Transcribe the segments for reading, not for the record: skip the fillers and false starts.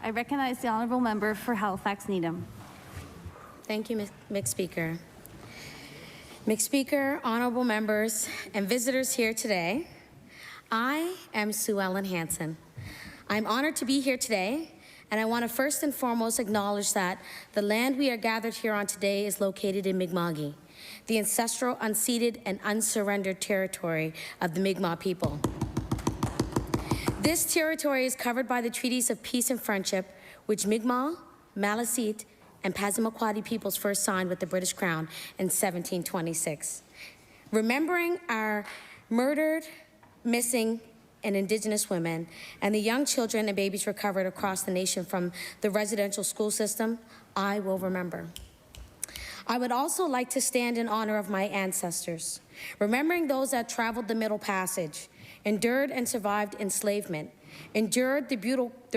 I recognize the honourable member for Halifax Needham. Thank you, Mixed Speaker. Mixed Speaker, honourable members, and visitors here today, I am Suzy Hansen. I'm honoured to be here today, and I want to first and foremost acknowledge that the land we are gathered here on today is located in Mi'kmaq, the ancestral, unceded, and unsurrendered territory of the Mi'kmaq people. This territory is covered by the treaties of peace and friendship, which Mi'kmaq, Maliseet, and Passamaquoddy peoples first signed with the British Crown in 1726. Remembering our murdered, missing, and Indigenous women, and the young children and babies recovered across the nation from the residential school system, I will remember. I would also like to stand in honor of my ancestors, remembering those that traveled the Middle Passage, endured and survived enslavement, endured the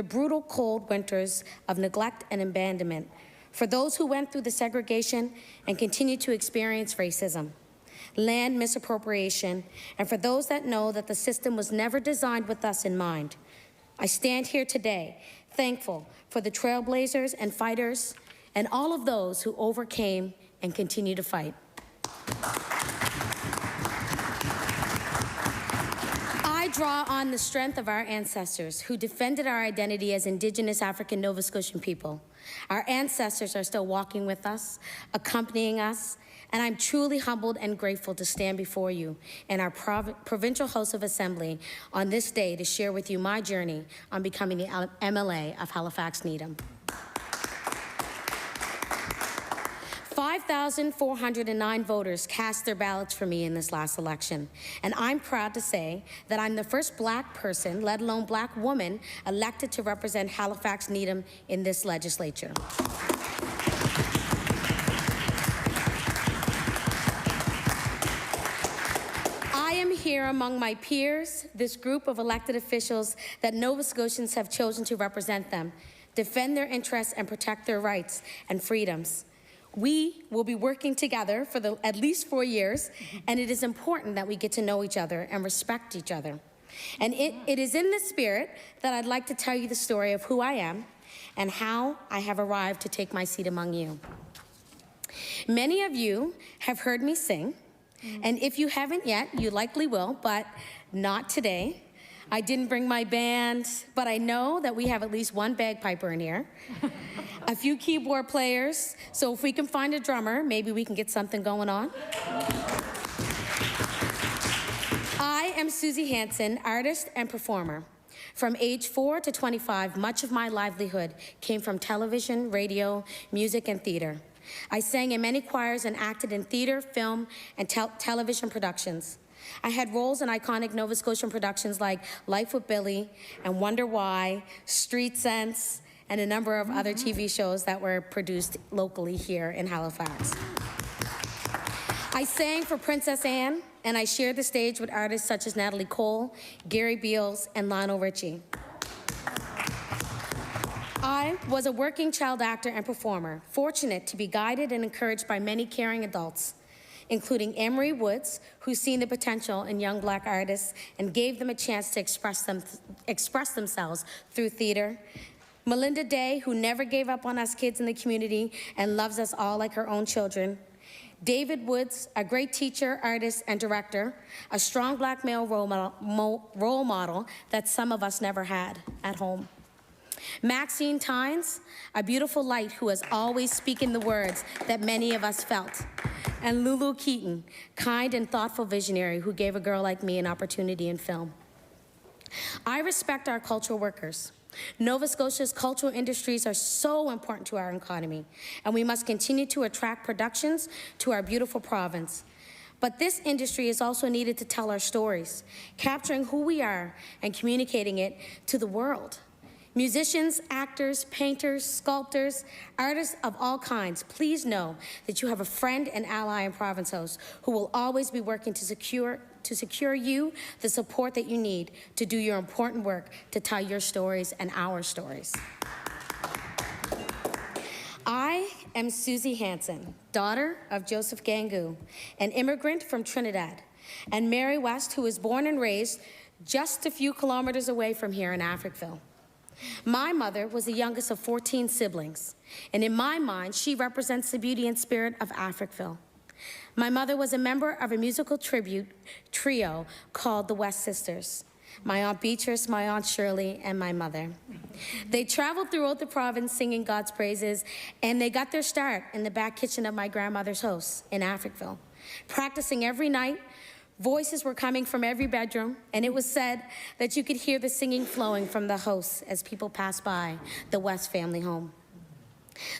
brutal cold winters of neglect and abandonment, for those who went through the segregation and continue to experience racism, land misappropriation, and for those that know that the system was never designed with us in mind. I stand here today thankful for the trailblazers and fighters and all of those who overcame and continue to fight. I draw on the strength of our ancestors who defended our identity as Indigenous African Nova Scotian people. Our ancestors are still walking with us, accompanying us, and I'm truly humbled and grateful to stand before you in our Provincial House of Assembly on this day to share with you my journey on becoming the MLA of Halifax Needham. 5,409 voters cast their ballots for me in this last election, and I'm proud to say that I'm the first Black person, let alone Black woman, elected to represent Halifax Needham in this legislature. I am here among my peers, this group of elected officials that Nova Scotians have chosen to represent them, defend their interests and protect their rights and freedoms. We will be working together for at least 4 years, and it is important that we get to know each other and respect each other. And it is in this spirit that I'd like to tell you the story of who I am and how I have arrived to take my seat among you. Many of you have heard me sing, and if you haven't yet, you likely will, but not today. I didn't bring my band, but I know that we have at least one bagpiper in here, a few keyboard players, so if we can find a drummer, maybe we can get something going on. I am Suzy Hansen, artist and performer. From age 4 to 25, much of my livelihood came from television, radio, music, and theater. I sang in many choirs and acted in theater, film, and television productions. I had roles in iconic Nova Scotian productions like Life with Billy and Wonder Why, Street Sense, and a number of other TV shows that were produced locally here in Halifax. I sang for Princess Anne, and I shared the stage with artists such as Natalie Cole, Gary Beals, and Lionel Richie. I was a working child actor and performer, fortunate to be guided and encouraged by many caring adults, including Amory Woods, who's seen the potential in young Black artists and gave them a chance to express themselves through theater. Melinda Day, who never gave up on us kids in the community and loves us all like her own children. David Woods, a great teacher, artist, and director, a strong Black male role model that some of us never had at home. Maxine Tynes, a beautiful light who was always speaking the words that many of us felt. And Lulu Keaton, kind and thoughtful visionary who gave a girl like me an opportunity in film. I respect our cultural workers. Nova Scotia's cultural industries are so important to our economy, and we must continue to attract productions to our beautiful province. But this industry is also needed to tell our stories, capturing who we are and communicating it to the world. Musicians, actors, painters, sculptors, artists of all kinds, please know that you have a friend and ally in Province House who will always be working to secure you the support that you need to do your important work to tell your stories and our stories. I am Suzy Hansen, daughter of Joseph Gangu, an immigrant from Trinidad, and Mary West, who was born and raised just a few kilometers away from here in Africville. My mother was the youngest of 14 siblings, and in my mind, she represents the beauty and spirit of Africville. My mother was a member of a musical tribute trio called the West Sisters. My Aunt Beatrice, my Aunt Shirley, and my mother. They traveled throughout the province singing God's praises, and they got their start in the back kitchen of my grandmother's house in Africville. Practicing every night, voices were coming from every bedroom, and it was said that you could hear the singing flowing from the house as people passed by the West family home.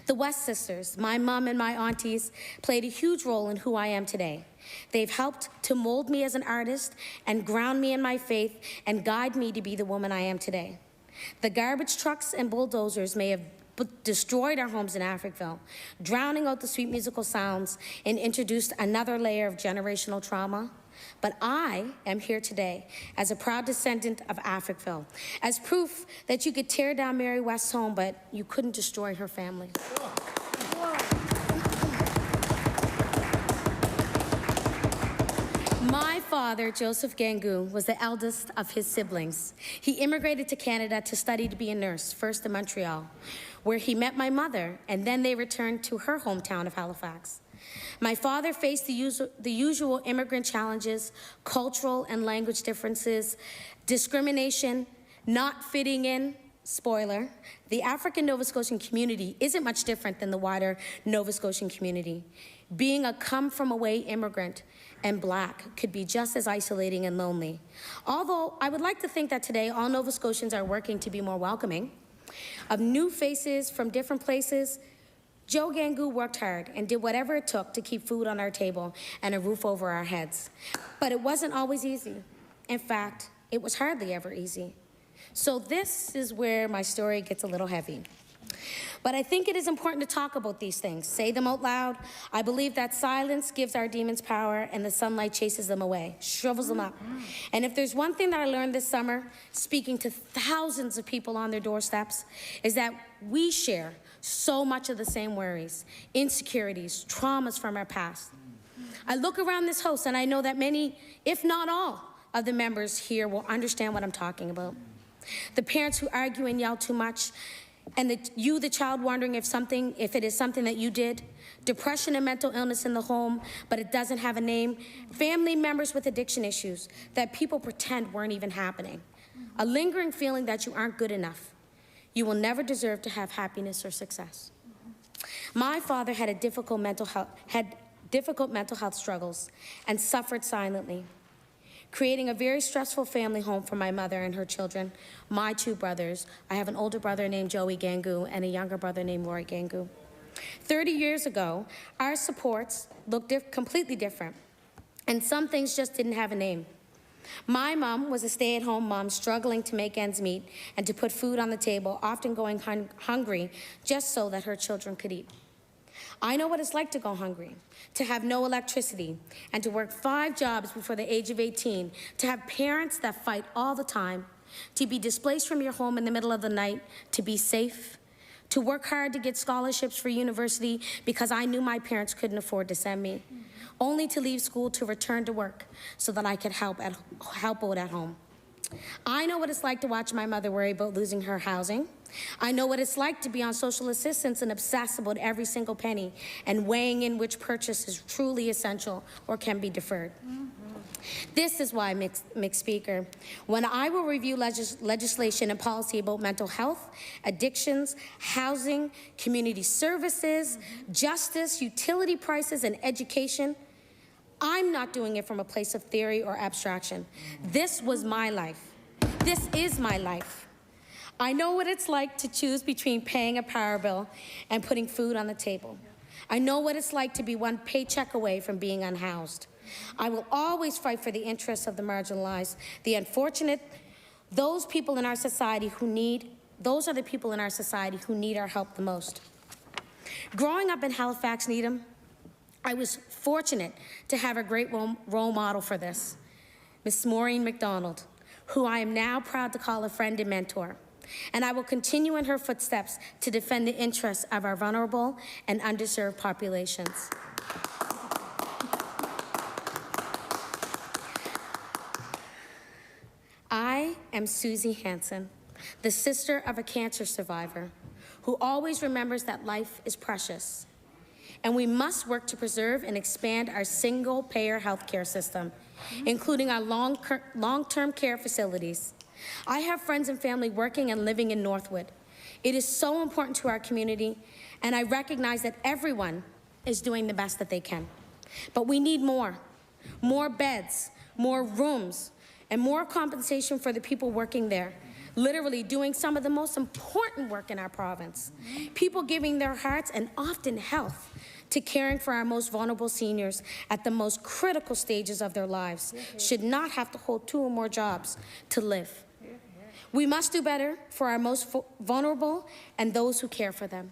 The West Sisters, my mom and my aunties, played a huge role in who I am today. They've helped to mold me as an artist and ground me in my faith and guide me to be the woman I am today. The garbage trucks and bulldozers may have destroyed our homes in Africville, drowning out the sweet musical sounds and introduced another layer of generational trauma. But I am here today as a proud descendant of Africville, as proof that you could tear down Mary West's home, but you couldn't destroy her family. My father, Joseph Gangu, was the eldest of his siblings. He immigrated to Canada to study to be a nurse, first in Montreal, where he met my mother, and then they returned to her hometown of Halifax. My father faced the usual immigrant challenges, cultural and language differences, discrimination, not fitting in. Spoiler, the African Nova Scotian community isn't much different than the wider Nova Scotian community. Being a come-from-away immigrant and Black could be just as isolating and lonely. Although I would like to think that today all Nova Scotians are working to be more welcoming of new faces from different places. Joe Gangu worked hard and did whatever it took to keep food on our table and a roof over our heads. But it wasn't always easy. In fact, it was hardly ever easy. So this is where my story gets a little heavy. But I think it is important to talk about these things, say them out loud. I believe that silence gives our demons power and the sunlight chases them away, shrivels them up. And if there's one thing that I learned this summer, speaking to thousands of people on their doorsteps, is that we share so much of the same worries, insecurities, traumas from our past. I look around this house and I know that many, if not all, of the members here will understand what I'm talking about. The parents who argue and yell too much, and the child wondering if it is something that you did, depression and mental illness in the home, but it doesn't have a name, family members with addiction issues that people pretend weren't even happening, a lingering feeling that you aren't good enough. You will never deserve to have happiness or success. My father had difficult mental health struggles and suffered silently, creating a very stressful family home for my mother and her children, my two brothers. I have an older brother named Joey Gangu and a younger brother named Roy Gangu. 30 years ago, our supports looked completely different, and some things just didn't have a name. My mom was a stay-at-home mom struggling to make ends meet and to put food on the table, often going hungry just so that her children could eat. I know what it's like to go hungry, to have no electricity, and to work 5 jobs before the age of 18, to have parents that fight all the time, to be displaced from your home in the middle of the night, to be safe, to work hard to get scholarships for university because I knew my parents couldn't afford to send me, only to leave school to return to work so that I could help out at home. I know what it's like to watch my mother worry about losing her housing. I know what it's like to be on social assistance and obsess about every single penny and weighing in which purchase is truly essential or can be deferred. This is why, mixed speaker, when I will review legislation and policy about mental health, addictions, housing, community services, justice, utility prices, and education, I'm not doing it from a place of theory or abstraction. This was my life. This is my life. I know what it's like to choose between paying a power bill and putting food on the table. I know what it's like to be one paycheck away from being unhoused. I will always fight for the interests of the marginalized, the unfortunate, those people in our society who need, those are the people in our society who need our help the most. Growing up in Halifax Needham, I was fortunate to have a great role model for this, Miss Maureen McDonald, who I am now proud to call a friend and mentor. And I will continue in her footsteps to defend the interests of our vulnerable and underserved populations. I am Suzy Hansen. the sister of a cancer survivor, who always remembers that life is precious. And we must work to preserve and expand our single-payer healthcare system, including our long-term care facilities. I have friends and family working and living in Northwood. It is so important to our community, and I recognize that everyone is doing the best that they can. But we need more beds, more rooms, and more compensation for the people working there, literally doing some of the most important work in our province. People giving their hearts and often health to caring for our most vulnerable seniors at the most critical stages of their lives should not have to hold 2 or more jobs to live. We must do better for our most vulnerable and those who care for them.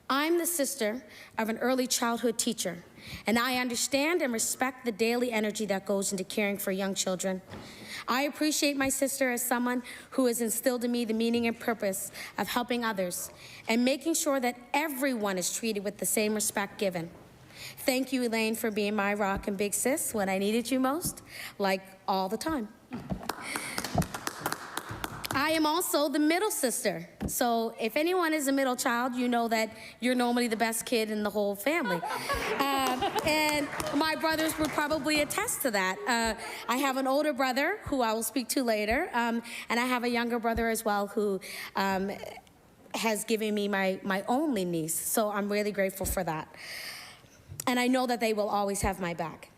I'm the sister of an early childhood teacher, and I understand and respect the daily energy that goes into caring for young children. I appreciate my sister as someone who has instilled in me the meaning and purpose of helping others and making sure that everyone is treated with the same respect given. Thank you, Elaine, for being my rock and big sis when I needed you most, like all the time. I am also the middle sister. So if anyone is a middle child, you know that you're normally the best kid in the whole family. And my brothers would probably attest to that. I have an older brother who I will speak to later, and I have a younger brother as well who has given me my only niece. So I'm really grateful for that. And I know that they will always have my back.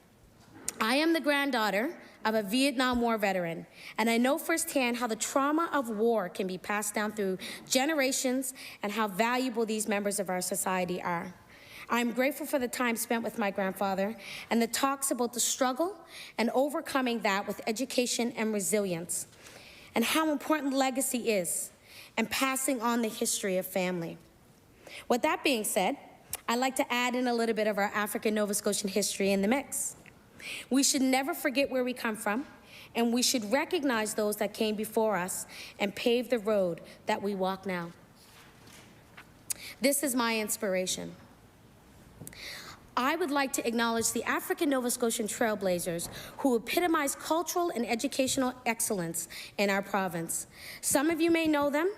I am the granddaughter of a Vietnam War veteran, and I know firsthand how the trauma of war can be passed down through generations and how valuable these members of our society are. I'm grateful for the time spent with my grandfather and the talks about the struggle and overcoming that with education and resilience, and how important legacy is and passing on the history of family. With that being said, I'd like to add in a little bit of our African Nova Scotian history in the mix. We should never forget where we come from, and we should recognize those that came before us and pave the road that we walk now. This is my inspiration. I would like to acknowledge the African Nova Scotian trailblazers who epitomize cultural and educational excellence in our province. Some of you may know them,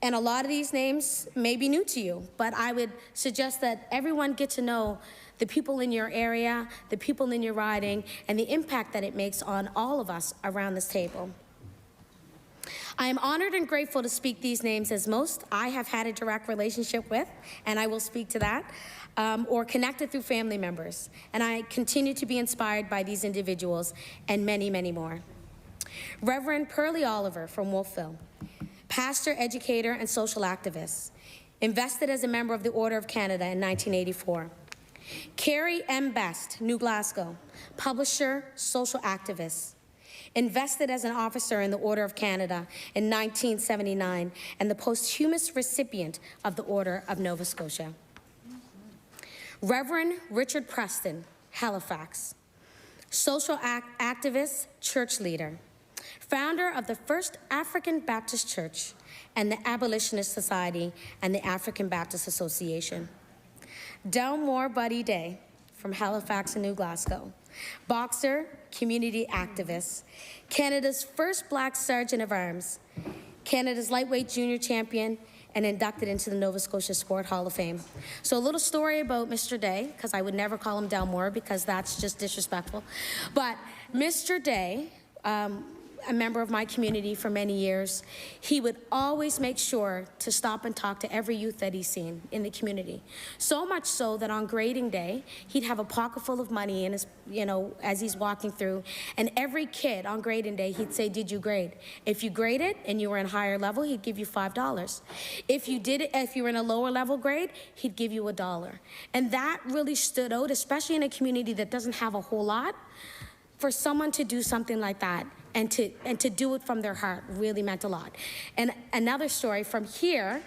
and a lot of these names may be new to you, but I would suggest that everyone get to know the people in your area, the people in your riding, and the impact that it makes on all of us around this table. I am honored and grateful to speak these names, as most I have had a direct relationship with, and I will speak to that, or connected through family members. And I continue to be inspired by these individuals and many, many more. Reverend Pearlie Oliver from Wolfville, pastor, educator, and social activist, invested as a member of the Order of Canada in 1984. Carrie M. Best, New Glasgow, publisher, social activist, invested as an officer in the Order of Canada in 1979 and the posthumous recipient of the Order of Nova Scotia. Reverend Richard Preston, Halifax, social activist, church leader, founder of the First African Baptist Church and the Abolitionist Society and the African Baptist Association. Delmore Buddy Day from Halifax and New Glasgow, boxer, community activist, Canada's first Black Sergeant of Arms, Canada's lightweight junior champion, and inducted into the Nova Scotia Sport Hall of Fame. So a little story about Mr. Day, because I would never call him Delmore because that's just disrespectful. But Mr. Day, a member of my community for many years, he would always make sure to stop and talk to every youth that he's seen in the community. So much so that on grading day, he'd have a pocket full of money in his, as he's walking through, and every kid on grading day, he'd say, "Did you grade?" If you graded and you were in a higher level, he'd give you $5. If you were in a lower level grade, he'd give you $1. And that really stood out, especially in a community that doesn't have a whole lot. For someone to do something like that and to do it from their heart really meant a lot. And another story from here,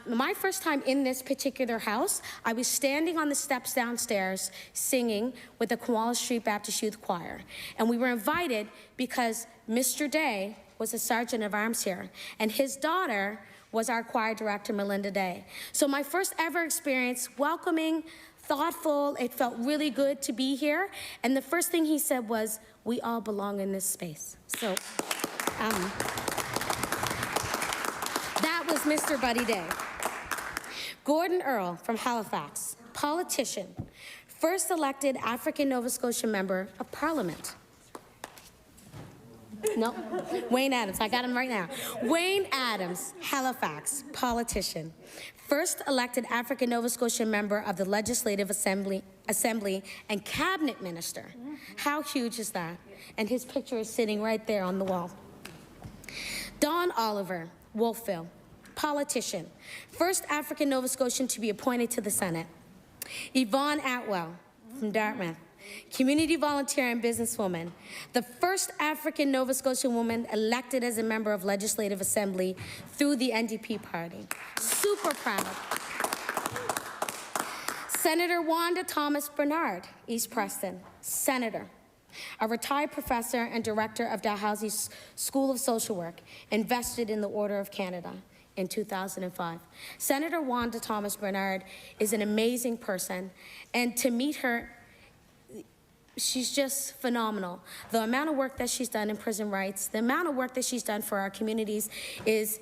my first time in this particular house, I was standing on the steps downstairs singing with the Koala Street Baptist Youth Choir. And we were invited because Mr. Day was a sergeant of arms here, and his daughter was our choir director, Melinda Day. So my first ever experience, welcoming, thoughtful, it felt really good to be here. And the first thing he said was, "We all belong in this space." So, Mr. Buddy Day. Gordon Earl from Halifax, politician, first elected African Nova Scotia member of Parliament. No, Wayne Adams, I got him right now. Wayne Adams, Halifax, politician, first elected African Nova Scotia member of the Legislative Assembly and cabinet minister. How huge is that? And his picture is sitting right there on the wall. Don Oliver, Wolfville, politician, first African Nova Scotian to be appointed to the Senate. Yvonne Atwell from Dartmouth, community volunteer and businesswoman, the first African Nova Scotian woman elected as a member of Legislative Assembly through the NDP party. Super proud. Senator Wanda Thomas Bernard, East Preston, senator, a retired professor and director of Dalhousie School of Social Work, invested in the Order of Canada in 2005. Senator Wanda Thomas Bernard is an amazing person, and to meet her, she's just phenomenal. The amount of work that she's done in prison rights, the amount of work that she's done for our communities is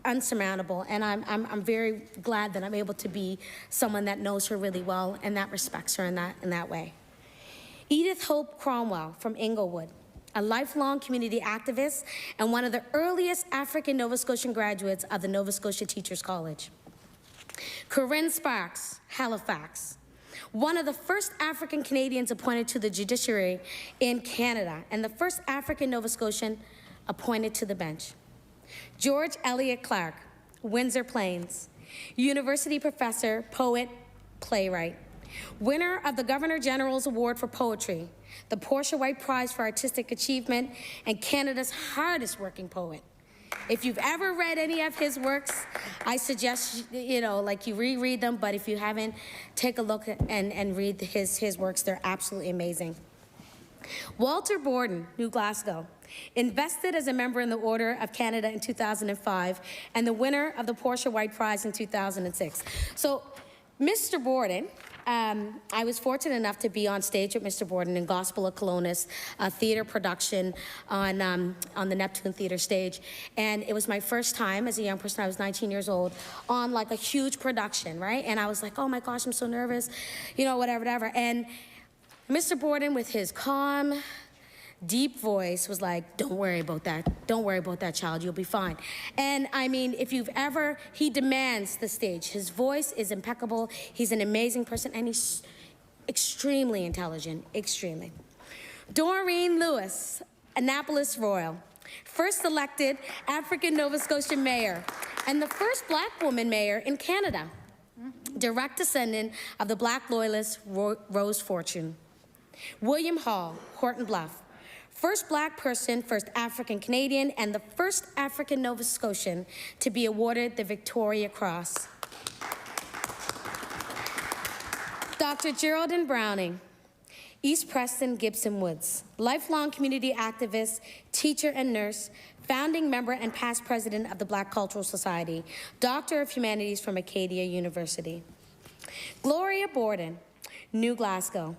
unsurmountable, and I'm very glad that I'm able to be someone that knows her really well and that respects her in that way. Edith Hope Cromwell from Inglewood, a lifelong community activist and one of the earliest African Nova Scotian graduates of the Nova Scotia Teachers College. Corinne Sparks, Halifax, one of the first African Canadians appointed to the judiciary in Canada and the first African Nova Scotian appointed to the bench. George Elliott Clark, Windsor Plains, university professor, poet, playwright, winner of the Governor General's Award for Poetry, the Portia White Prize for Artistic Achievement, and Canada's hardest working poet. If you've ever read any of his works, I suggest, you reread them, but if you haven't, take a look and read his works. They're absolutely amazing. Walter Borden, New Glasgow, invested as a member in the Order of Canada in 2005 and the winner of the Portia White Prize in 2006. So, Mr. Borden, I was fortunate enough to be on stage with Mr. Borden in Gospel of Colonus, a theater production on the Neptune Theater stage. And it was my first time as a young person, I was 19 years old, on like a huge production, right? And I was like, oh my gosh, I'm so nervous, whatever. And Mr. Borden, with his calm, deep voice, was like, don't worry about that. Don't worry about that, child. You'll be fine. And I mean, he demands the stage. His voice is impeccable. He's an amazing person, and he's extremely intelligent, extremely. Doreen Lewis, Annapolis Royal, first elected African Nova Scotia mayor, and the first Black woman mayor in Canada. Direct descendant of the Black loyalist Rose Fortune. William Hall, Horton Bluff, first Black person, first African Canadian, and the first African Nova Scotian to be awarded the Victoria Cross. Dr. Geraldine Browning, East Preston, Gibson Woods, lifelong community activist, teacher and nurse, founding member and past president of the Black Cultural Society, Doctor of Humanities from Acadia University. Gloria Borden, New Glasgow,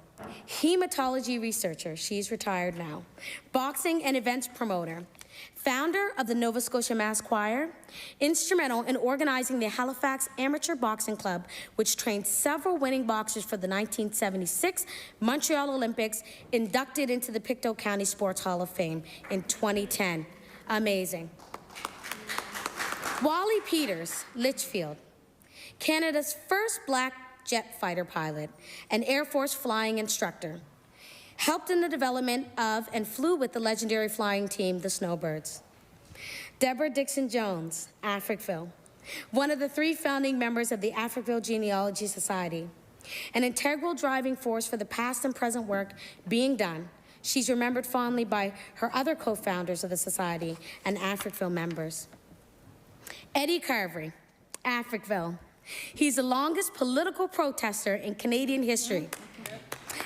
hematology researcher, she's retired now, boxing and events promoter, founder of the Nova Scotia Mass Choir, instrumental in organizing the Halifax Amateur Boxing Club, which trained several winning boxers for the 1976 Montreal Olympics, inducted into the Pictou County Sports Hall of Fame in 2010. Amazing. Wally Peters, Litchfield, Canada's first Black jet fighter pilot, an Air Force flying instructor, helped in the development of and flew with the legendary flying team, the Snowbirds. Deborah Dixon Jones, Africville, one of the 3 founding members of the Africville Genealogy Society, an integral driving force for the past and present work being done. She's remembered fondly by her other co-founders of the society and Africville members. Eddie Carvery, Africville. He's the longest political protester in Canadian history,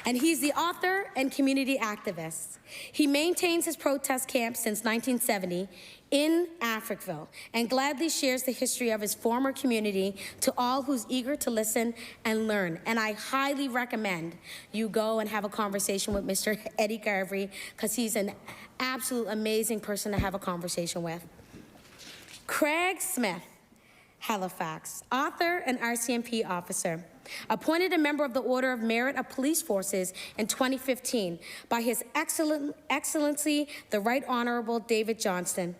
and he's the author and community activist. He maintains his protest camp since 1970 in Africville and gladly shares the history of his former community to all who's eager to listen and learn. And I highly recommend you go and have a conversation with Mr. Eddie Carvery, because he's an absolute amazing person to have a conversation with. Craig Smith, Halifax, author and RCMP officer, appointed a member of the Order of Merit of Police Forces in 2015 by His Excellency the Right Honourable David Johnston.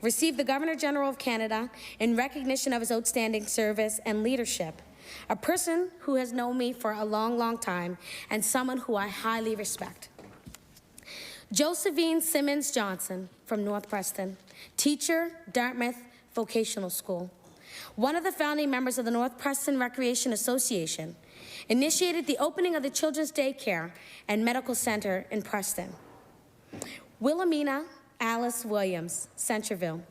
Received the Governor General of Canada in recognition of his outstanding service and leadership. A person who has known me for a long, long time and someone who I highly respect. Josephine Simmons Johnson from North Preston, teacher, Dartmouth Vocational School. One of the founding members of the North Preston Recreation Association, initiated the opening of the Children's Daycare and Medical Center in Preston. Wilhelmina Alice Williams, Centreville,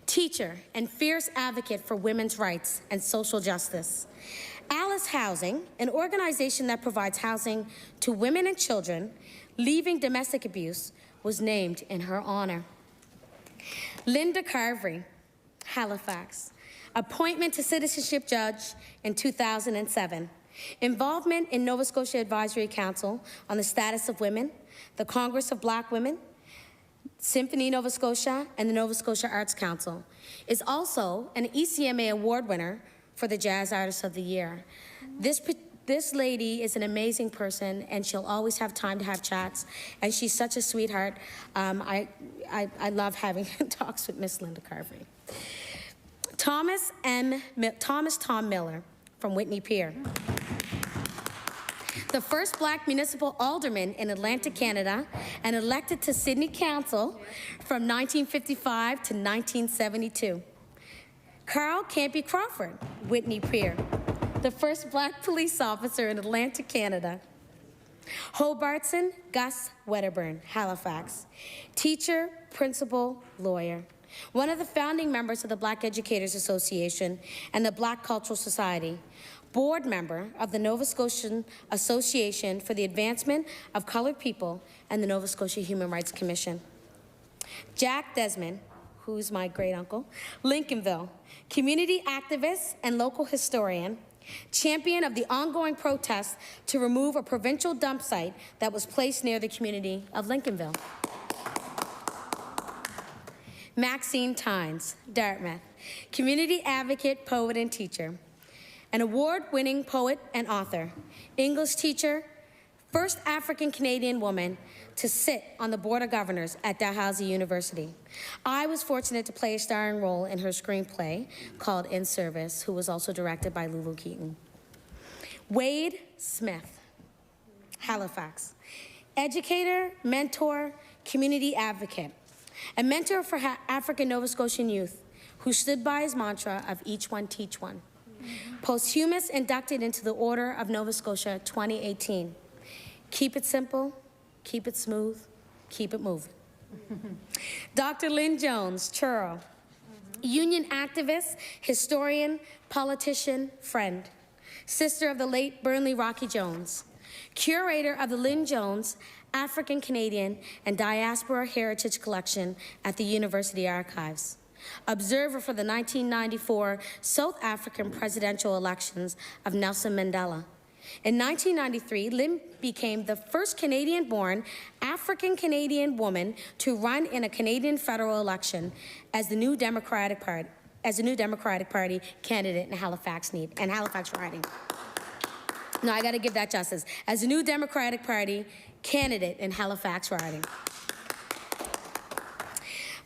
teacher and fierce advocate for women's rights and social justice. Alice Housing, an organization that provides housing to women and children leaving domestic abuse, was named in her honor. Linda Carvery, Halifax, appointment to citizenship judge in 2007. Involvement in Nova Scotia Advisory Council on the Status of Women, the Congress of Black Women, Symphony Nova Scotia, and the Nova Scotia Arts Council. Is also an ECMA award winner for the Jazz Artist of the Year. This lady is an amazing person, and she'll always have time to have chats, and she's such a sweetheart. I love having talks with Miss Linda Carvery. Thomas Tom Miller from Whitney Pier. The first Black municipal alderman in Atlantic Canada and elected to Sydney Council from 1955 to 1972. Carl Campy Crawford, Whitney Pier. The first Black police officer in Atlantic Canada. Hobartson Gus Wedderburn, Halifax. Teacher, principal, lawyer. One of the founding members of the Black Educators Association and the Black Cultural Society. Board member of the Nova Scotian Association for the Advancement of Colored People and the Nova Scotia Human Rights Commission. Jack Desmond, who's my great uncle, Lincolnville, community activist and local historian, champion of the ongoing protests to remove a provincial dump site that was placed near the community of Lincolnville. Maxine Tynes, Dartmouth, community advocate, poet, and teacher. An award-winning poet and author, English teacher, first African-Canadian woman to sit on the Board of Governors at Dalhousie University. I was fortunate to play a starring role in her screenplay called In Service, who was also directed by Lulu Keaton. Wade Smith, Halifax, educator, mentor, community advocate, a mentor for African Nova Scotian youth who stood by his mantra of each one teach one. Posthumous inducted into the Order of Nova Scotia 2018. Keep it simple, keep it smooth, keep it moving. Dr. Lynn Jones, Churro, union activist, historian, politician, friend, sister of the late Burnley Rocky Jones, curator of the Lynn Jones African Canadian and Diaspora Heritage Collection at the University Archives. Observer for the 1994 South African presidential elections of Nelson Mandela. In 1993, Lynn became the first Canadian-born African-Canadian woman to run in a Canadian federal election as the new Democratic Party candidate in Halifax riding. No, I got to give that justice. As the new Democratic Party candidate in Halifax riding.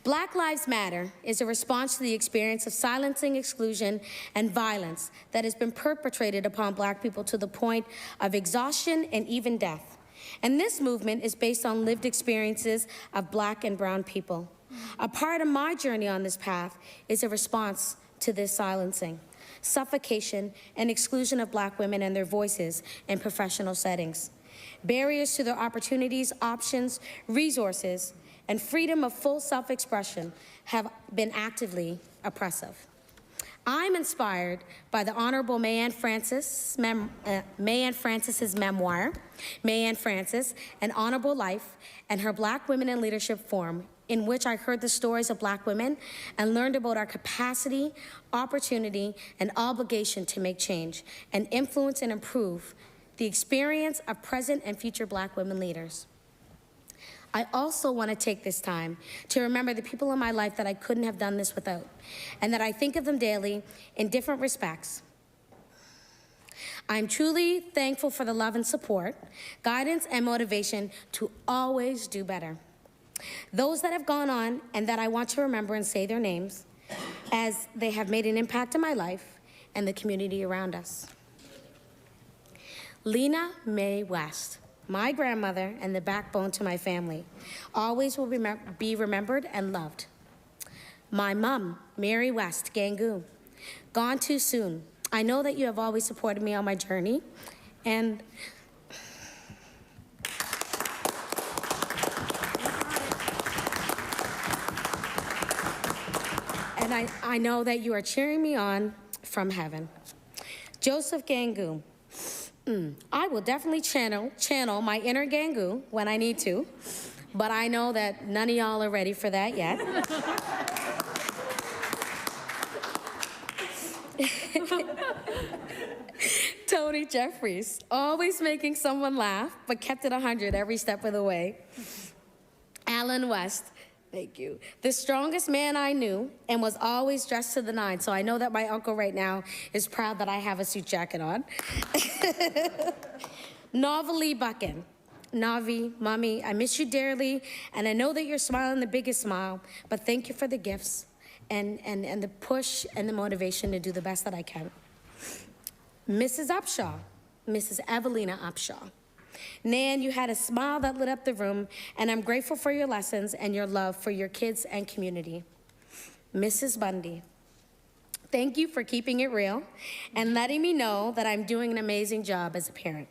Black Lives Matter is a response to the experience of silencing, exclusion, and violence that has been perpetrated upon Black people to the point of exhaustion and even death. And this movement is based on lived experiences of Black and brown people. A part of my journey on this path is a response to this silencing, suffocation, and exclusion of Black women and their voices in professional settings. Barriers to their opportunities, options, resources, and freedom of full self-expression have been actively oppressive. I'm inspired by the Honorable Mayanne Francis's memoir, Mayanne Francis, An Honorable Life, and her Black Women in Leadership Forum, in which I heard the stories of Black women and learned about our capacity, opportunity, and obligation to make change and influence and improve the experience of present and future Black women leaders. I also want to take this time to remember the people in my life that I couldn't have done this without, and that I think of them daily in different respects. I'm truly thankful for the love and support, guidance, and motivation to always do better. Those that have gone on and that I want to remember and say their names, as they have made an impact in my life and the community around us. Lena Mae West, my grandmother and the backbone to my family, always will be remembered and loved. My mom, Mary West Gangu, gone too soon. I know that you have always supported me on my journey, and I know that you are cheering me on from heaven. Joseph Gangu. I will definitely channel my inner Gangu when I need to, but I know that none of y'all are ready for that yet. Tony Jeffries, always making someone laugh, but kept it 100 every step of the way. Alan West, thank you. The strongest man I knew and was always dressed to the nines, so I know that my uncle right now is proud that I have a suit jacket on. Novalee Buchan. Navi, Mommy, I miss you dearly, and I know that you're smiling the biggest smile, but thank you for the gifts and the push and the motivation to do the best that I can. Mrs. Upshaw, Mrs. Evelina Upshaw. Nan, you had a smile that lit up the room, and I'm grateful for your lessons and your love for your kids and community. Mrs. Bundy, thank you for keeping it real and letting me know that I'm doing an amazing job as a parent.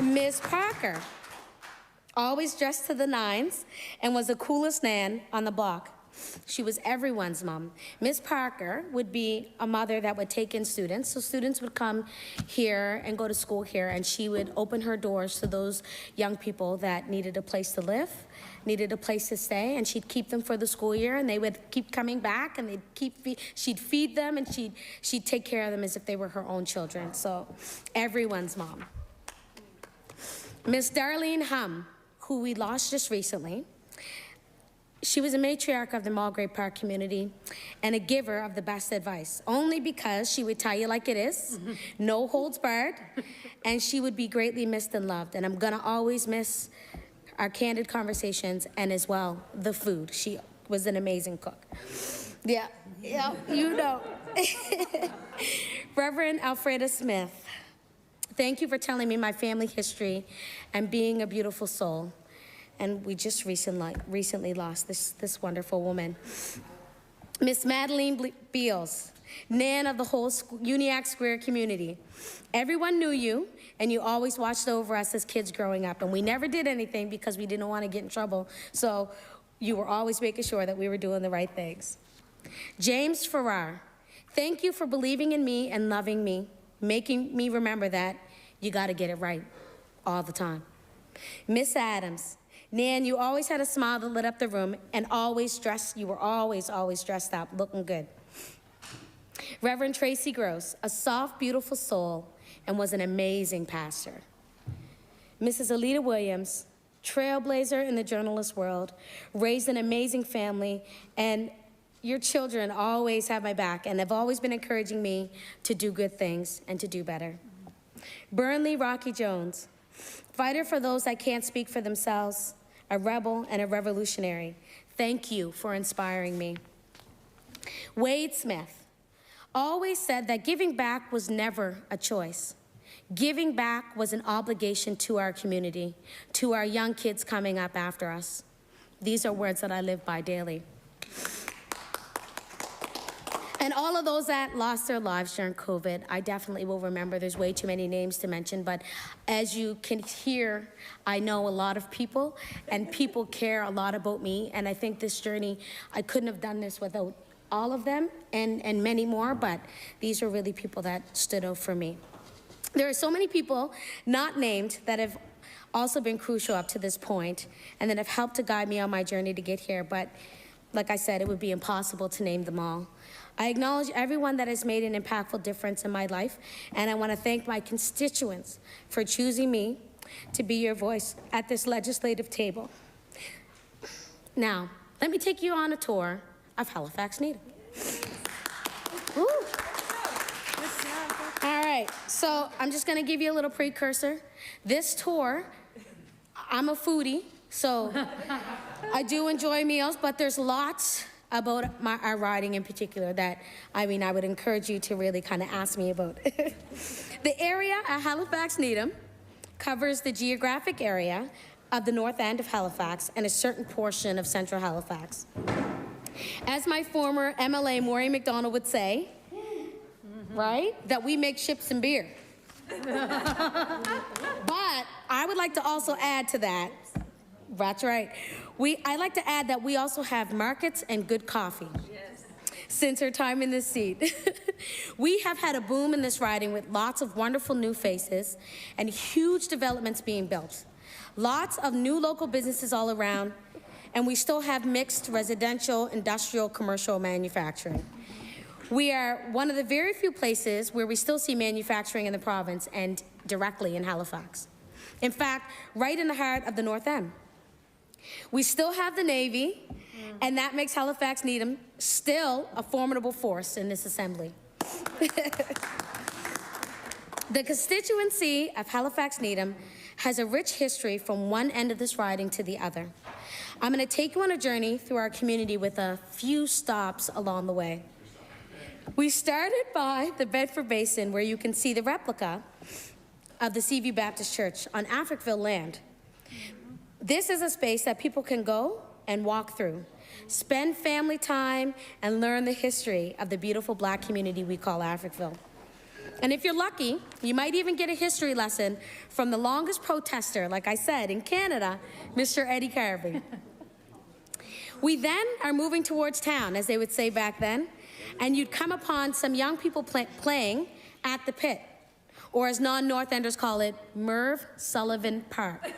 Ms. Parker, always dressed to the nines and was the coolest Nan on the block. She was everyone's mom. Ms. Parker would be a mother that would take in students. So students would come here and go to school here, and she would open her doors to those young people that needed a place to live, needed a place to stay, and she'd keep them for the school year, and they would keep coming back, and she'd feed them, and she'd take care of them as if they were her own children. So everyone's mom. Miss Darlene Hum, who we lost just recently. She was a matriarch of the Mulgrave Park community and a giver of the best advice, only because she would tell you like it is, no holds barred, and she would be greatly missed and loved. And I'm gonna always miss our candid conversations and as well, the food. She was an amazing cook. Yeah, you know. Reverend Alfreda Smith, thank you for telling me my family history and being a beautiful soul. And we just recently lost this wonderful woman. Miss Madeline Beals, Nan of the whole Uniac Square community. Everyone knew you, and you always watched over us as kids growing up, and we never did anything because we didn't want to get in trouble, so you were always making sure that we were doing the right things. James Farrar, thank you for believing in me and loving me, making me remember that you got to get it right all the time. Miss Adams, Nan, you always had a smile that lit up the room and you were always dressed up, looking good. Reverend Tracy Gross, a soft, beautiful soul, and was an amazing pastor. Mrs. Alita Williams, trailblazer in the journalist world, raised an amazing family, and your children always have my back and have always been encouraging me to do good things and to do better. Burnley Rocky Jones, fighter for those that can't speak for themselves, a rebel and a revolutionary. Thank you for inspiring me. Wade Smith always said that giving back was never a choice. Giving back was an obligation to our community, to our young kids coming up after us. These are words that I live by daily. And all of those that lost their lives during COVID, I definitely will remember. There's way too many names to mention, but as you can hear, I know a lot of people, and people care a lot about me, and I think this journey, I couldn't have done this without all of them, and many more, but these are really people that stood out for me. There are so many people not named that have also been crucial up to this point, and that have helped to guide me on my journey to get here, but like I said, it would be impossible to name them all. I acknowledge everyone that has made an impactful difference in my life, and I want to thank my constituents for choosing me to be your voice at this legislative table. Now, let me take you on a tour of Halifax Needham. Woo. All right, so I'm just gonna give you a little precursor. This tour, I'm a foodie, so I do enjoy meals, but there's lots about our riding in particular that, I would encourage you to really kind of ask me about. The area at Halifax Needham covers the geographic area of the north end of Halifax and a certain portion of central Halifax. As my former MLA, Maureen McDonald, would say, right, that we make ships and beer. But I would like to also add to that, that's right, I'd like to add that we also have markets and good coffee. Yes. Since our time in this seat. We have had a boom in this riding with lots of wonderful new faces and huge developments being built. Lots of new local businesses all around, and we still have mixed residential, industrial, commercial manufacturing. We are one of the very few places where we still see manufacturing in the province and directly in Halifax. In fact, right in the heart of the North End. We still have the Navy, and that makes Halifax Needham still a formidable force in this assembly. The constituency of Halifax Needham has a rich history from one end of this riding to the other. I'm going to take you on a journey through our community with a few stops along the way. We started by the Bedford Basin, where you can see the replica of the Seaview Baptist Church on Africville land. This is a space that people can go and walk through, spend family time, and learn the history of the beautiful Black community we call Africville. And if you're lucky, you might even get a history lesson from the longest protester, like I said, in Canada, Mr. Eddie Carvey. We then are moving towards town, as they would say back then, and you'd come upon some young people playing at the pit, or as non-North Enders call it, Merv Sullivan Park.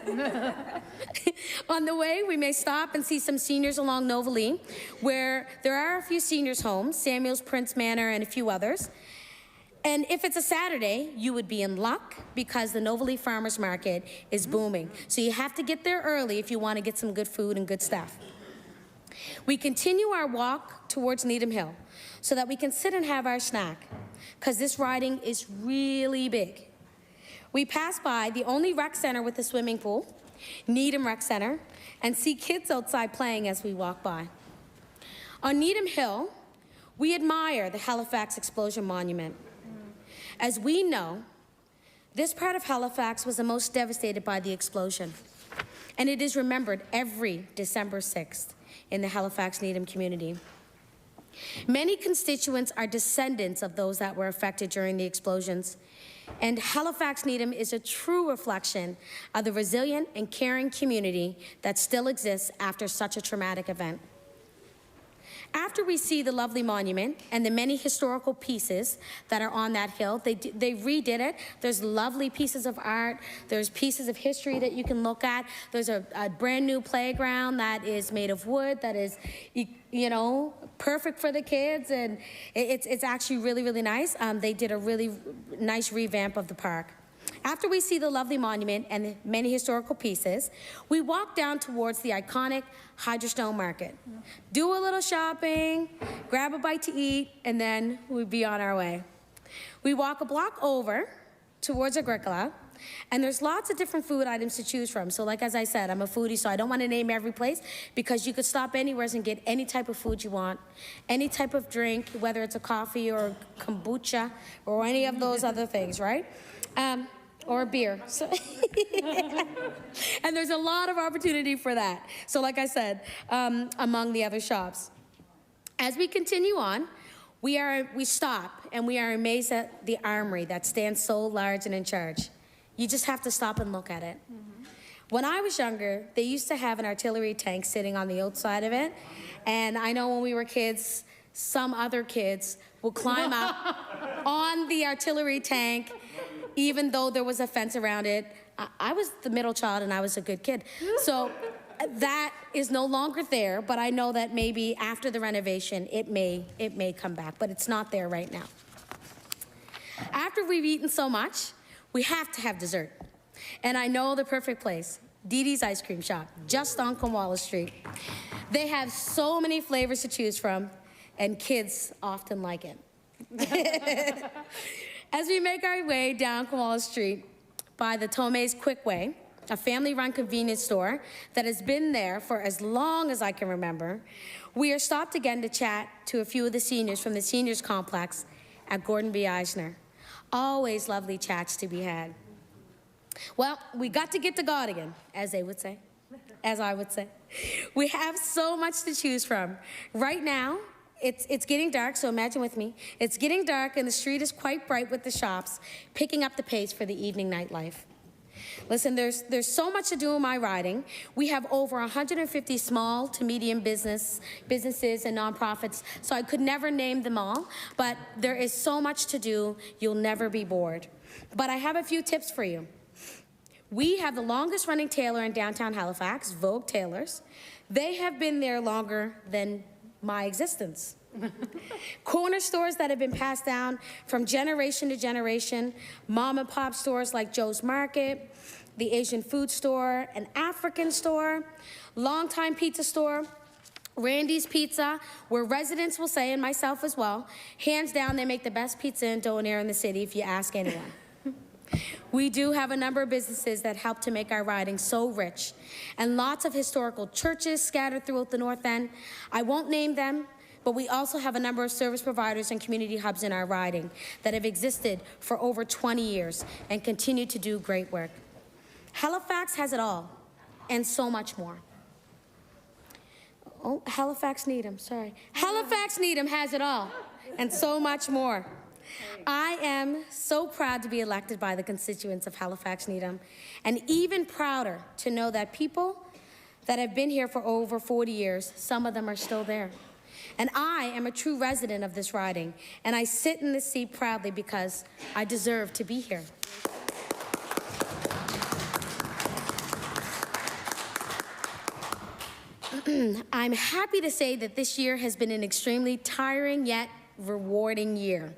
On the way, we may stop and see some seniors along Novalee, where there are a few seniors' homes, Samuel's Prince Manor and a few others. And if it's a Saturday, you would be in luck because the Novalee Farmers Market is booming. So you have to get there early if you want to get some good food and good stuff. We continue our walk towards Needham Hill so that we can sit and have our snack, because this riding is really big. We pass by the only rec center with a swimming pool, Needham Rec Center, and see kids outside playing as we walk by. On Needham Hill, we admire the Halifax Explosion Monument. As we know, this part of Halifax was the most devastated by the explosion, and it is remembered every December 6th in the Halifax Needham community. Many constituents are descendants of those that were affected during the explosions, and Halifax Needham is a true reflection of the resilient and caring community that still exists after such a traumatic event. After we see the lovely monument and the many historical pieces that are on that hill, they redid it. There's lovely pieces of art. There's pieces of history that you can look at. There's a brand new playground that is made of wood, that is, you know, perfect for the kids, and it's actually really, really nice. They did a really nice revamp of the park. After we see the lovely monument and the many historical pieces, we walk down towards the iconic Hydrostone Market. Do a little shopping, grab a bite to eat, and then we'd be on our way. We walk a block over towards Agricola, and there's lots of different food items to choose from. So like as I said, I'm a foodie, so I don't want to name every place, because you could stop anywhere and get any type of food you want, any type of drink, whether it's a coffee or kombucha or any of those other things, right? Or a beer. So and there's a lot of opportunity for that. So like I said, among the other shops. As we continue on, we stop and we are amazed at the armory that stands so large and in charge. You just have to stop and look at it. When I was younger, they used to have an artillery tank sitting on the outside of it. And I know when we were kids, some other kids would climb up on the artillery tank, even though there was a fence around it. I was the middle child and I was a good kid. So that is no longer there, but I know that maybe after the renovation, it may come back, but it's not there right now. After we've eaten so much, we have to have dessert. And I know the perfect place, Dee Dee's Ice Cream Shop, just on Cornwallis Street. They have so many flavors to choose from, and kids often like it. As we make our way down Cornwallis Street by the Tomei's Quick Way, a family-run convenience store that has been there for as long as I can remember, we are stopped again to chat to a few of the seniors from the seniors complex at Gordon B. Eisner. Always lovely chats to be had. Well, we got to get to God again, as they would say, as I would say. We have so much to choose from. Right now, it's getting dark, so imagine with me. It's getting dark and the street is quite bright with the shops, picking up the pace for the evening nightlife. Listen, there's so much to do in my riding. We have over 150 small to medium businesses and nonprofits, so I could never name them all, but there is so much to do, you'll never be bored. But I have a few tips for you. We have the longest running tailor in downtown Halifax, Vogue Tailors. They have been there longer than my existence. Corner stores that have been passed down from generation to generation, mom and pop stores like Joe's Market, the Asian food store, an African store, longtime pizza store, Randy's Pizza, where residents will say, and myself as well, hands down they make the best pizza and donair in the city if you ask anyone. We do have a number of businesses that help to make our riding so rich, and lots of historical churches scattered throughout the North End. I won't name them, but we also have a number of service providers and community hubs in our riding that have existed for over 20 years and continue to do great work. Halifax has it all, and so much more. Oh, Halifax Needham, sorry. Halifax Needham has it all, and so much more. I am so proud to be elected by the constituents of Halifax Needham, and even prouder to know that people that have been here for over 40 years, some of them are still there. And I am a true resident of this riding, and I sit in this seat proudly because I deserve to be here. I'm happy to say that this year has been an extremely tiring yet rewarding year.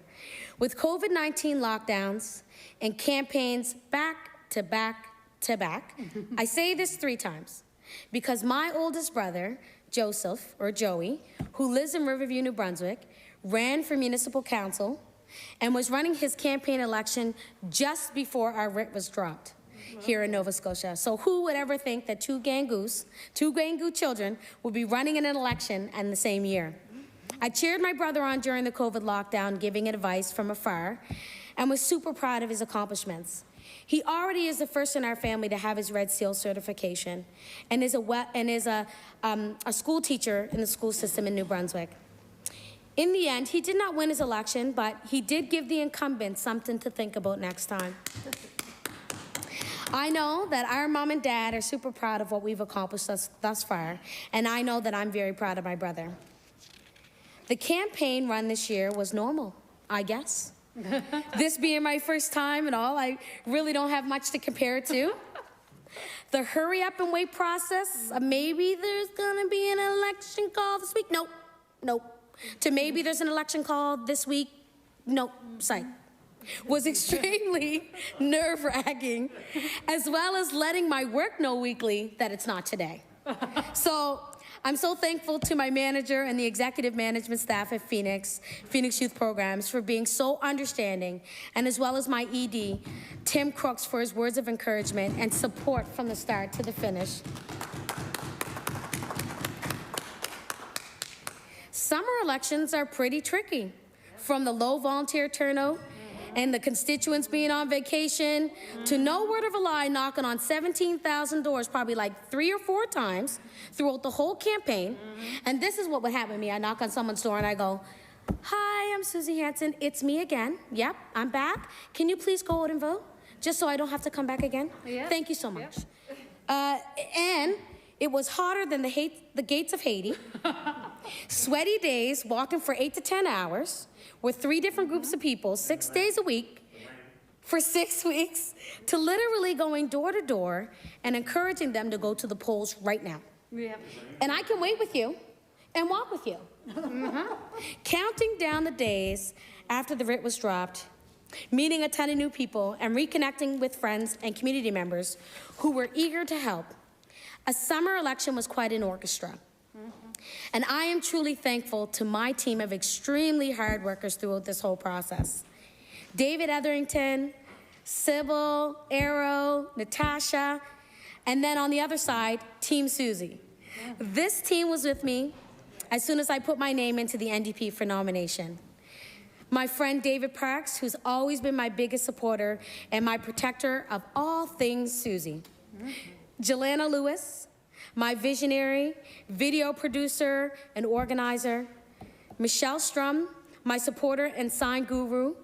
With COVID-19 lockdowns and campaigns back to back to back, I say this 3 times, because my oldest brother, Joseph, or Joey, who lives in Riverview, New Brunswick, ran for municipal council and was running his campaign election just before our writ was dropped here in Nova Scotia. So who would ever think that two Gangoos children would be running in an election in the same year? I cheered my brother on during the COVID lockdown, giving advice from afar, and was super proud of his accomplishments. He already is the first in our family to have his Red Seal certification, and is a school teacher in the school system in New Brunswick. In the end, he did not win his election, but he did give the incumbent something to think about next time. I know that our mom and dad are super proud of what we've accomplished thus far, and I know that I'm very proud of my brother. The campaign run this year was normal, I guess. This being my first time and all, I really don't have much to compare it to. The hurry up and wait process, maybe there's gonna be an election call this week, nope. To maybe there's an election call this week, nope, psych. Was extremely nerve-wracking, as well as letting my work know weekly that it's not today. So I'm so thankful to my manager and the executive management staff at Phoenix Youth Programs for being so understanding, and as well as my ED, Tim Crooks, for his words of encouragement and support from the start to the finish. Summer elections are pretty tricky, from the low volunteer turnout and the constituents being on vacation, to no word of a lie, knocking on 17,000 doors probably like 3 or 4 times throughout the whole campaign. And this is what would happen to me. I knock on someone's door and I go, "Hi, I'm Suzy Hansen. It's me again. Yep, I'm back. Can you please go out and vote? Just so I don't have to come back again? Yeah. Thank you so much." Yep. And it was hotter than the gates of Haiti. Sweaty days, walking for 8 to 10 hours with 3 different groups of people, 6 days a week, for 6 weeks, to literally going door to door and encouraging them to go to the polls right now. Yep. And I can wait with you and walk with you. Counting down the days after the writ was dropped, meeting a ton of new people, and reconnecting with friends and community members who were eager to help. A summer election was quite an orchestra. And I am truly thankful to my team of extremely hard workers throughout this whole process. David Etherington, Sybil, Arrow, Natasha, and then on the other side, Team Suzy. This team was with me as soon as I put my name into the NDP for nomination. My friend David Parks, who's always been my biggest supporter and my protector of all things Suzy. Jelana Lewis, my visionary, video producer, and organizer. Michelle Strum, my supporter and sign guru.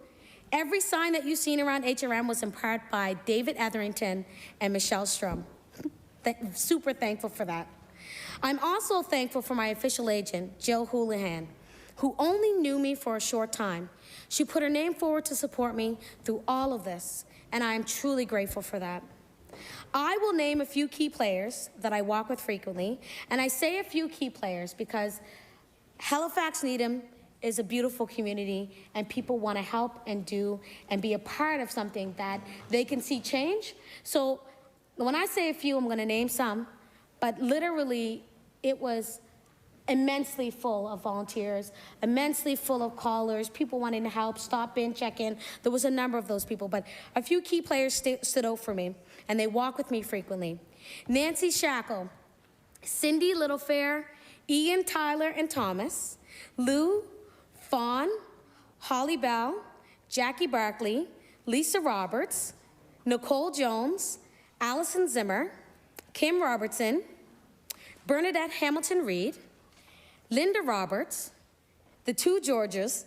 Every sign that you've seen around HRM was in part by David Etherington and Michelle Strum. Super thankful for that. I'm also thankful for my official agent, Jill Houlihan, who only knew me for a short time. She put her name forward to support me through all of this, and I am truly grateful for that. I will name a few key players that I walk with frequently, and I say a few key players because Halifax Needham is a beautiful community, and people want to help and do and be a part of something that they can see change. So when I say a few, I'm going to name some, but literally it was immensely full of volunteers, immensely full of callers, people wanting to help, stop in, check in. There was a number of those people, but a few key players stood out for me, and they walk with me frequently. Nancy Shackle, Cindy Littlefair, Ian, Tyler, and Thomas, Lou, Fawn, Holly Bell, Jackie Barkley, Lisa Roberts, Nicole Jones, Allison Zimmer, Kim Robertson, Bernadette Hamilton-Reed, Linda Roberts, the two Georges,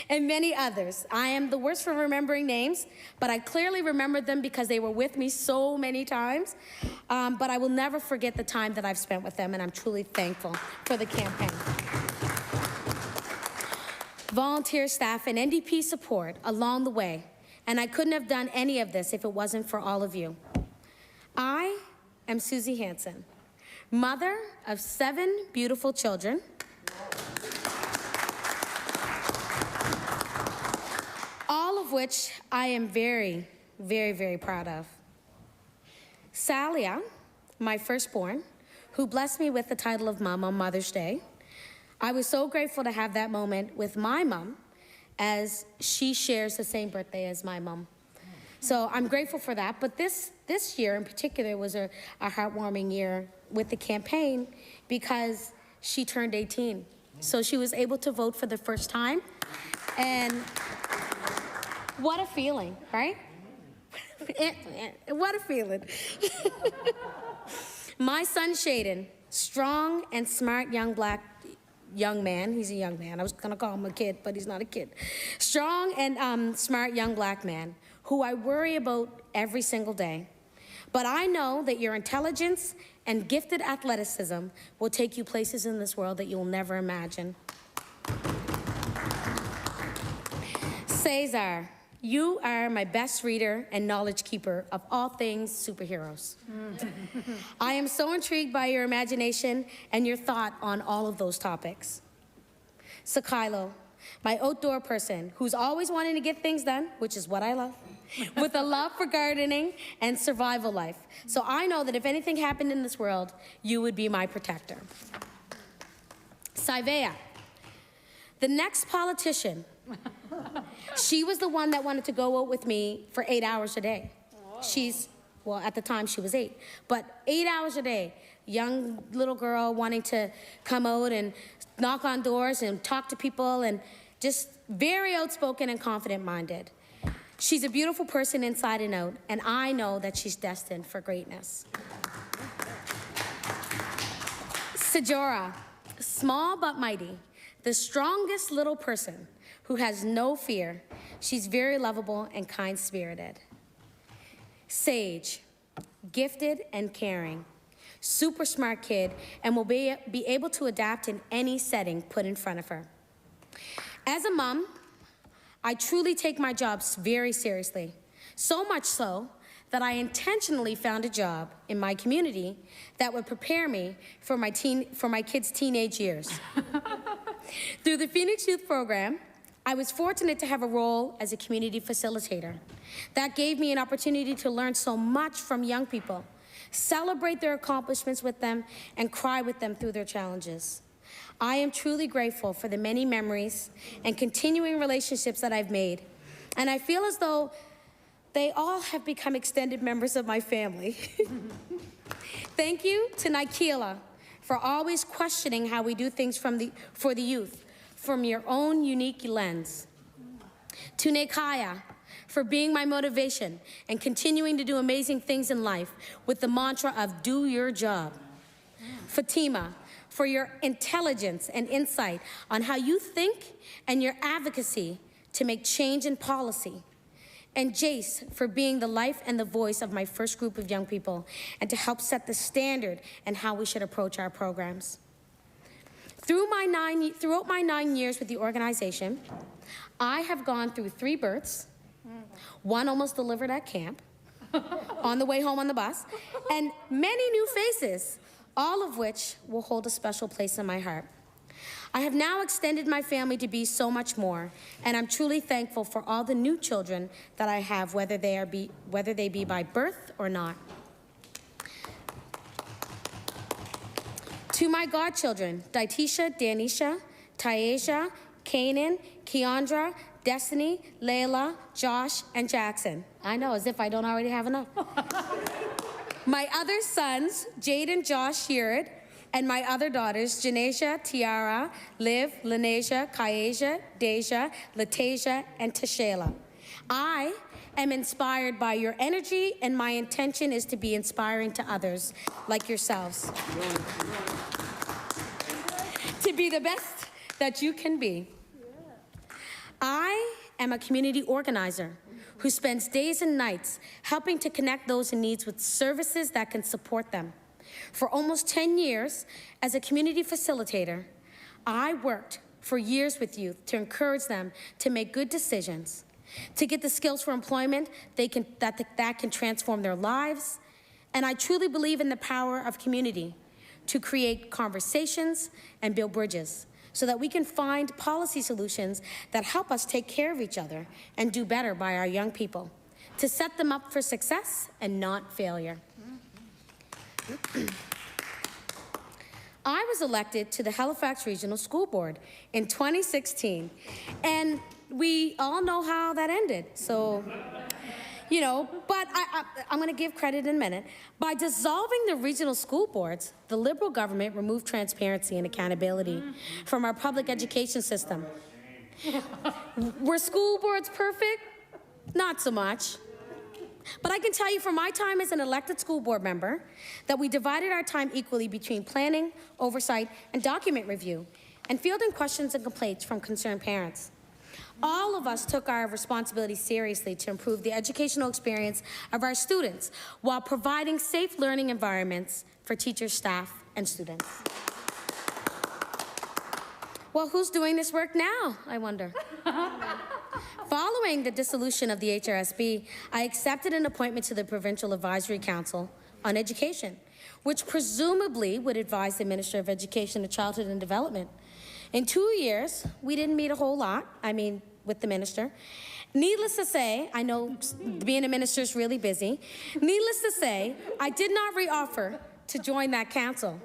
and many others. I am the worst for remembering names, but I clearly remembered them because they were with me so many times. But I will never forget the time that I've spent with them, and I'm truly thankful for the campaign. Volunteer staff and NDP support along the way, and I couldn't have done any of this if it wasn't for all of you. I am Suzy Hansen, mother of 7 beautiful children, all of which I am very, very, very proud of. Salia, my firstborn, who blessed me with the title of Mom on Mother's Day. I was so grateful to have that moment with my mom, as she shares the same birthday as my mom. So I'm grateful for that, but this year in particular was a heartwarming year with the campaign because she turned 18. So she was able to vote for the first time, and what a feeling, right? What a feeling. My son Shaden, strong and smart young man, he's a young man. I was gonna call him a kid, but he's not a kid. Strong and smart young black man who I worry about every single day. But I know that your intelligence and gifted athleticism will take you places in this world that you will never imagine. Cesar, you are my best reader and knowledge keeper of all things superheroes. I am so intrigued by your imagination and your thought on all of those topics. Sakilo, my outdoor person who's always wanting to get things done, which is what I love, with a love for gardening and survival life. So I know that if anything happened in this world, you would be my protector. Saivea, the next politician. She was the one that wanted to go out with me for 8 hours a day. Whoa. Well, at the time she was 8, but 8 hours a day. Young little girl wanting to come out and knock on doors and talk to people, and just very outspoken and confident-minded. She's a beautiful person inside and out, and I know that she's destined for greatness. Sajora, small but mighty, the strongest little person who has no fear. She's very lovable and kind-spirited. Sage, gifted and caring, super smart kid, and will be able to adapt in any setting put in front of her. As a mom, I truly take my jobs very seriously, so much so that I intentionally found a job in my community that would prepare me for my kids' teenage years. Through the Phoenix Youth Program, I was fortunate to have a role as a community facilitator. That gave me an opportunity to learn so much from young people, celebrate their accomplishments with them, and cry with them through their challenges. I am truly grateful for the many memories and continuing relationships that I've made, and I feel as though they all have become extended members of my family. Thank you to Nikela for always questioning how we do things for the youth from your own unique lens. To Nekaya for being my motivation and continuing to do amazing things in life with the mantra of do your job. Fatima for your intelligence and insight on how you think and your advocacy to make change in policy. And Jace for being the life and the voice of my first group of young people and to help set the standard and how we should approach our programs. Throughout my 9 years with the organization, I have gone through 3 births, one almost delivered at camp, on the way home on the bus, and many new faces, all of which will hold a special place in my heart. I have now extended my family to be so much more, and I'm truly thankful for all the new children that I have, whether they be by birth or not. To my godchildren, Daitisha, Danisha, Taisha, Kanan, Keandra, Destiny, Layla, Josh, and Jackson. I know, as if I don't already have enough. My other sons, Jaden, Josh, Sheared, and my other daughters, Janesha, Tiara, Liv, Lanesha, Kaisha, Deja, Latasia, and Tashayla. I am inspired by your energy, and my intention is to be inspiring to others like yourselves. To be the best that you can be. I am a community organizer who spends days and nights helping to connect those in need with services that can support them. For almost 10 years, as a community facilitator, I worked for years with youth to encourage them to make good decisions, to get the skills for employment that can transform their lives. And I truly believe in the power of community to create conversations and build bridges so that we can find policy solutions that help us take care of each other and do better by our young people, to set them up for success and not failure. I was elected to the Halifax Regional School Board in 2016, and we all know how that ended, so, you know, but I'm going to give credit in a minute. By dissolving the regional school boards, the Liberal government removed transparency and accountability from our public education system. Were school boards perfect? Not so much. But I can tell you from my time as an elected school board member that we divided our time equally between planning, oversight, and document review, and fielding questions and complaints from concerned parents. All of us took our responsibility seriously to improve the educational experience of our students while providing safe learning environments for teachers, staff, and students. Well, who's doing this work now, I wonder? Following the dissolution of the HRSB, I accepted an appointment to the Provincial Advisory Council on Education, which presumably would advise the Minister of Education and Childhood and Development. In 2 years, we didn't meet a whole lot, with the minister. Needless to say, I know being a minister is really busy. Needless to say, I did not reoffer to join that council.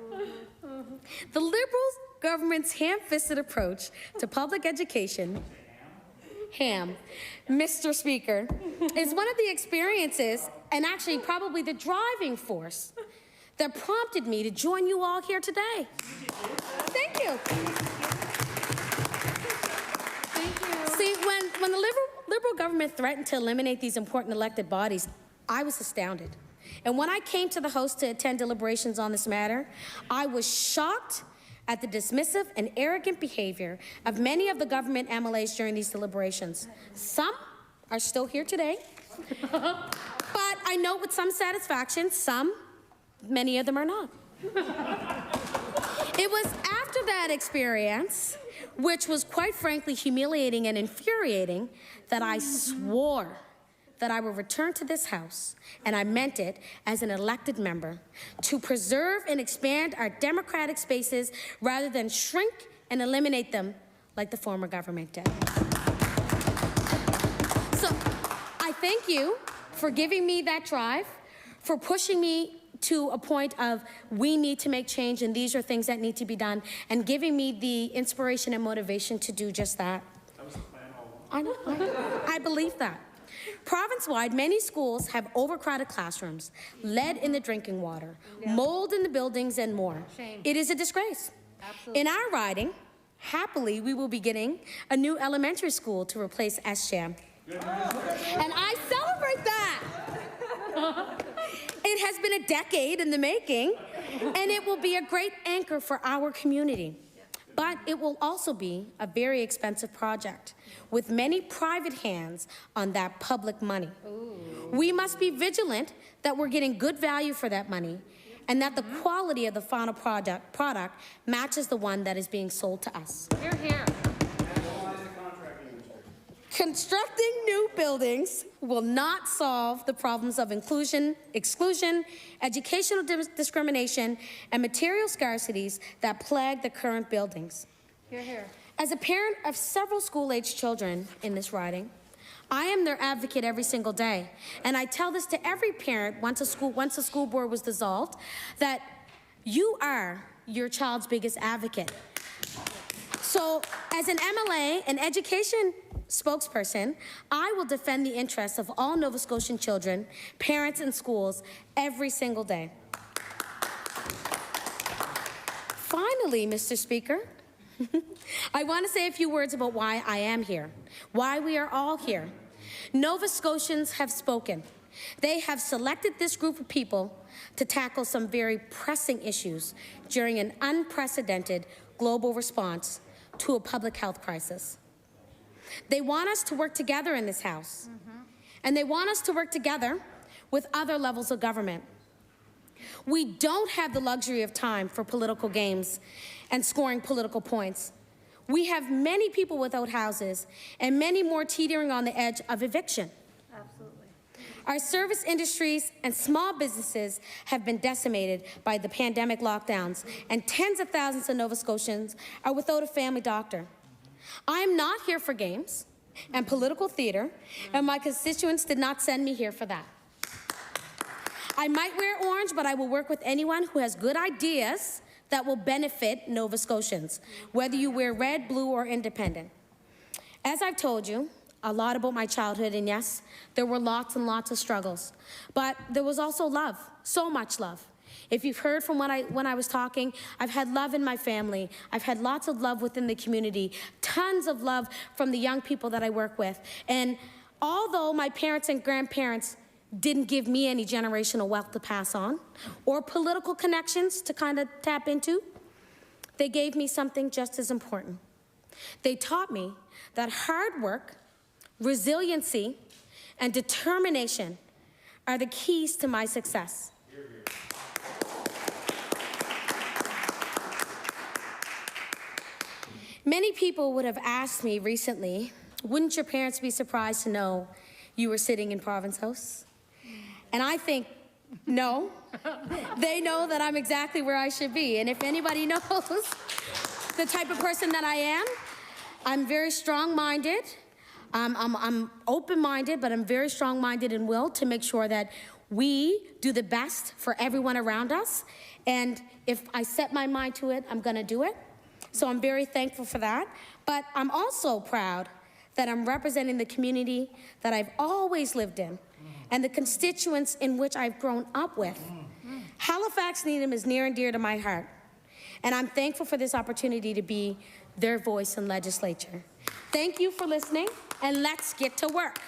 The Liberal government's ham-fisted approach to public education, Mr. Speaker, is one of the experiences, and actually probably the driving force, that prompted me to join you all here today. Thank you. See, when the Liberal government threatened to eliminate these important elected bodies, I was astounded. And when I came to the House to attend deliberations on this matter, I was shocked at the dismissive and arrogant behavior of many of the government MLAs during these deliberations. Some are still here today, but I note with some satisfaction, many of them are not. It was after that experience, which was quite frankly humiliating and infuriating, that I swore that I will return to this House, and I meant it as an elected member, to preserve and expand our democratic spaces rather than shrink and eliminate them like the former government did. So I thank you for giving me that drive, for pushing me to a point of we need to make change and these are things that need to be done, and giving me the inspiration and motivation to do just that. That was the plan all along. I know, I believe that. Province-wide, many schools have overcrowded classrooms, lead in the drinking water, mold in the buildings, and more. Shame. It is a disgrace. Absolutely. In our riding, happily, we will be getting a new elementary school to replace SJAM. And I celebrate that. It has been a decade in the making, and it will be a great anchor for our community. But it will also be a very expensive project with many private hands on that public money. Ooh. We must be vigilant that we're getting good value for that money and that the quality of the final product matches the one that is being sold to us. Hear, hear. Constructing new buildings will not solve the problems of inclusion, exclusion, educational discrimination, and material scarcities that plague the current buildings. Hear, hear. As a parent of several school-aged children in this riding, I am their advocate every single day. And I tell this to every parent once a school board was dissolved, that you are your child's biggest advocate. So as an MLA, an education spokesperson, I will defend the interests of all Nova Scotian children, parents, and schools every single day. Finally, Mr. Speaker, I want to say a few words about why I am here, why we are all here. Nova Scotians have spoken. They have selected this group of people to tackle some very pressing issues during an unprecedented global response to a public health crisis. They want us to work together in this House, and they want us to work together with other levels of government. We don't have the luxury of time for political games and scoring political points. We have many people without houses and many more teetering on the edge of eviction. Absolutely. Our service industries and small businesses have been decimated by the pandemic lockdowns, and tens of thousands of Nova Scotians are without a family doctor. I am not here for games and political theater, and my constituents did not send me here for that. I might wear orange, but I will work with anyone who has good ideas that will benefit Nova Scotians, whether you wear red, blue, or independent. As I've told you a lot about my childhood, and yes, there were lots and lots of struggles, but there was also love, so much love. If you've heard from when I was talking, I've had love in my family. I've had lots of love within the community, tons of love from the young people that I work with. And although my parents and grandparents didn't give me any generational wealth to pass on or political connections to kind of tap into, they gave me something just as important. They taught me that hard work, resiliency, and determination are the keys to my success. Many people would have asked me recently, wouldn't your parents be surprised to know you were sitting in Province House? And I think, no. They know that I'm exactly where I should be. And if anybody knows the type of person that I am, I'm very strong-minded. I'm open-minded, but I'm very strong-minded in will to make sure that we do the best for everyone around us. And if I set my mind to it, I'm going to do it. So I'm very thankful for that. But I'm also proud that I'm representing the community that I've always lived in and the constituents in which I've grown up with. Halifax Needham is near and dear to my heart, and I'm thankful for this opportunity to be their voice in legislature. Thank you for listening, and let's get to work.